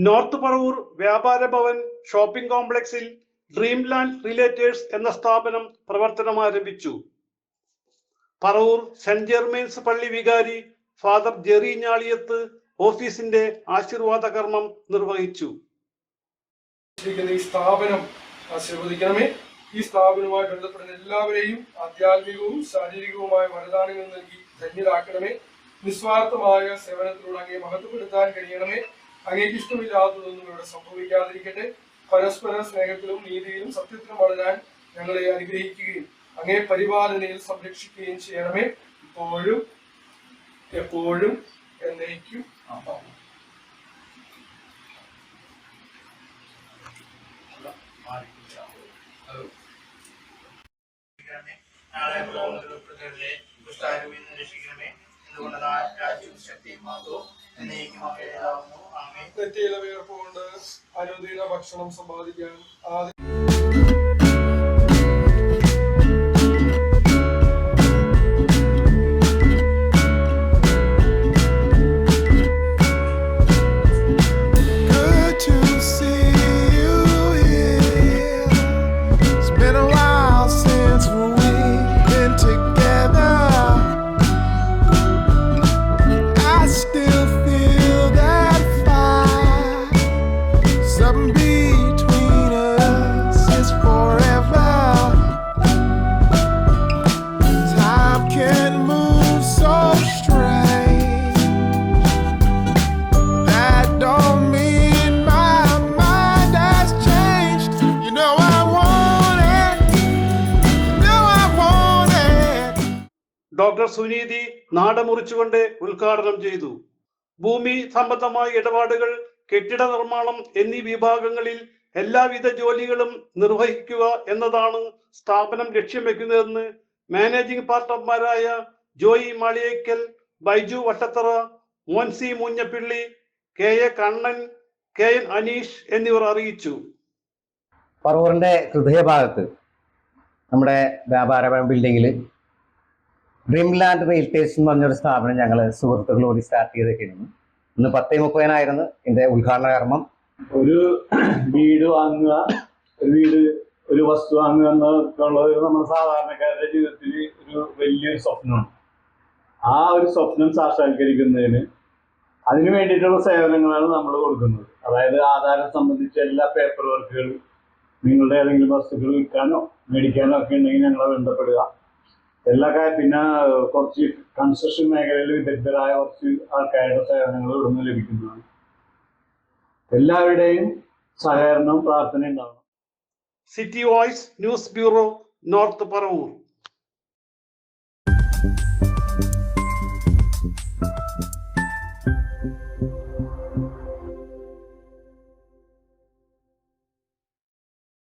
North Paravur വ്യാപാര Bhavan shopping കോംപ്ലക്സിൽ Dreamland റിലേറ്റേഴ്സ് എന്ന സ്ഥാപനം പ്രവർത്തനം ആരംഭിച്ചു. പറവൂർ സെന്റ് ജെർമെയിൻസ് പള്ളി വികാരി ഫാദർ ജെറി ഞാളിയത്ത് ഓഫീസിന്റെ ആശീർവാദ കർമ്മം നിർവഹിച്ചു. ഈ സ്ഥാപനം ആശീർവദിക്കണമേ. ഈ സ്ഥാപനവുമായി ബന്ധപ്പെടുന്ന എല്ലാവരെയും ആധ്യാത്മികവും ശാരീരികവുമായ വരദാനങ്ങൾ നൽകി ധന്യരാക്കണമേ. നിസ്വാർത്ഥമായ സേവനത്തിലൂടെ അങ്ങേ മഹത്വപ്പെടുത്താൻ കഴിയണമേ. അങ്ങേക്ക് ഇഷ്ടമില്ലാത്തതൊന്നും ഇവിടെ സംഭവിക്കാതിരിക്കട്ടെ. പരസ്പര സ്നേഹത്തിലും നീതിയിലും സത്യത്തിലും വളരാൻ ഞങ്ങളെ അനുഗ്രഹിക്കുകയും അങ്ങേ പരിപാലനയിൽ സംരക്ഷിക്കുകയും ചെയ്യണമേ. ഇപ്പോഴും എപ്പോഴും എന്നേക്കും. നെറ്റിയിലെ വിയർപ്പുകൊണ്ട് അനുദിന ഭക്ഷണം സമ്പാദിക്കാൻ ഡോക്ടർ സുനീതി നാടമുറിച്ചുകൊണ്ട് ഉദ്ഘാടനം ചെയ്തു. ഭൂമി സംബന്ധമായ ഇടപാടുകൾ, കെട്ടിട നിർമ്മാണം എന്നീ വിഭാഗങ്ങളിൽ എല്ലാവിധ ജോലികളും നിർവഹിക്കുക എന്നതാണ് സ്ഥാപനം ലക്ഷ്യം വെക്കുന്നതെന്ന് മാനേജിംഗ് പാർട്ണർമാരായ Joy Maliyekkal, Baiju Vattathara, Monsy Munjappilly, K A Kannan, K N Aneesh എന്നിവർ അറിയിച്ചു. പറവൂരിന്റെ ഹൃദയഭാഗത്ത് നമ്മുടെ വ്യാപാര ബിൽഡിങ്ങിൽ ഡ്രീംലാൻഡ് റിലേറ്റേഴ്സ് എന്ന് പറഞ്ഞൊരു സ്ഥാപനം ഞങ്ങൾ സുഹൃത്തുക്കളോട് സ്റ്റാർട്ട് ചെയ്തൊക്കെയായിരുന്നു. ഇന്ന് 10:30 ഇതിന്റെ ഉദ്ഘാടന കർമ്മം. ഒരു വീട് വാങ്ങുക, ഒരു വസ്തു വാങ്ങുക എന്നുള്ളത് നമ്മുടെ സാധാരണക്കാരുടെ ജീവിതത്തിൽ ഒരു വലിയൊരു സ്വപ്നമാണ്. ആ ഒരു സ്വപ്നം സാക്ഷാത്കരിക്കുന്നതിന് അതിനു വേണ്ടിയിട്ടുള്ള സേവനങ്ങളാണ് നമ്മൾ കൊടുക്കുന്നത്. അതായത് ആധാരം സംബന്ധിച്ച എല്ലാ പേപ്പർ വർക്കുകൾ, നിങ്ങളുടെ ഏതെങ്കിലും വസ്തുക്കൾ വിൽക്കാനോ മേടിക്കാനോ ഒക്കെ ഉണ്ടെങ്കിൽ ഞങ്ങളെ ബന്ധപ്പെടുക. എല്ലാ കാര്യം. പിന്നെ കുറച്ച് കൺസ്ട്രക്ഷൻ മേഖലയിൽ വിദഗ്ധരായ കുറച്ച് ആൾക്കാരുടെ സേവനങ്ങൾ ഇവിടുന്ന് ലഭിക്കുന്നതാണ്. എല്ലാവരുടെയും സഹകരണം, പ്രാർത്ഥന ഉണ്ടാവണം. City voice news bureau, north Paravur.